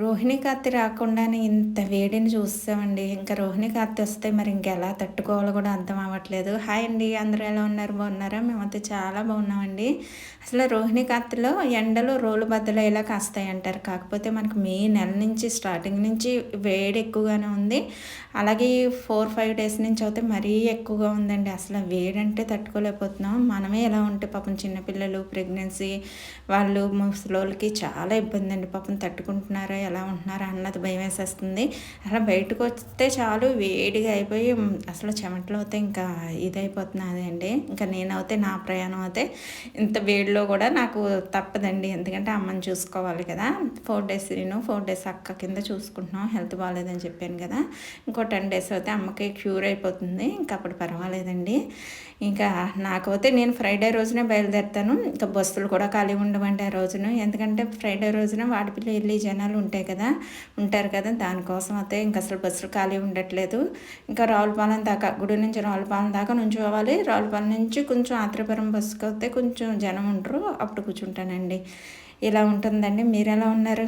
రోహిణి కార్తీ రాకుండానే ఇంత వేడిని చూసామండి. ఇంకా రోహిణి కార్తీ వస్తే మరి ఇంకెలా తట్టుకోవాలో కూడా అర్థం అవ్వట్లేదు. హాయ్ అండి. అందరూ ఎలా ఉన్నారు? బాగున్నారా? మేమైతే చాలా బాగున్నామండి. అసలు రోహిణి కార్తీలో ఎండలు రోలు బద్దలయ్యేలా కాస్తాయంటారు. కాకపోతే మనకు మే నెల నుంచి స్టార్టింగ్ నుంచి వేడి ఎక్కువగానే ఉంది. అలాగే 4, 5 డేస్ నుంచి అయితే మరీ ఎక్కువగా ఉందండి. అసలు వేడంటే తట్టుకోలేకపోతున్నాం. మనమే ఎలా ఉంటే పాపం చిన్నపిల్లలు, ప్రెగ్నెన్సీ వాళ్ళు, ముసలోళ్ళకి చాలా ఇబ్బంది అండి. పాపం తట్టుకుంటున్నారా, ఎలా ఉంటున్నారా అన్నది భయమేసేస్తుంది. అలా బయటకొస్తే చాలు వేడిగా అయిపోయి అసలు చెమటలు అయితే ఇంకా ఇదైపోతున్నది అండి. ఇంకా నేనైతే నా ప్రయాణం అయితే ఇంత వేడిలో కూడా నాకు తప్పదండి. ఎందుకంటే అమ్మని చూసుకోవాలి కదా. 4 డేస్ నేను 4 డేస్ అక్క కింద చూసుకుంటున్నాం. హెల్త్ బాగాలేదని చెప్పాను కదా. ఇంకో 10 డేస్ అయితే అమ్మకి క్యూర్ అయిపోతుంది. ఇంకా అప్పుడు పర్వాలేదండి. ఇంకా నాకైతే నేను ఫ్రైడే రోజునే బయలుదేరుతాను. ఇంకా బస్సులు కూడా ఖాళీ ఉండవండి ఆ రోజున. ఎందుకంటే ఫ్రైడే రోజున వాడపల్లి వెళ్ళి జనాలు ఉంటారు కదా. దానికోసం అయితే ఇంక అసలు బస్సులు ఖాళీ ఉండట్లేదు. ఇంకా రావులపాలెం దాకా, గుడి నుంచి రావులపాలెం దాకా నుంచోవాలి. రావులపాలెం నుంచి కొంచెం ఆత్రేయపురం బస్సుకి వస్తే కొంచెం జనం ఉంటారు. అప్పుడు కూర్చుంటానండి. ఇలా ఉంటుందండి. మీరెలా ఉన్నారు?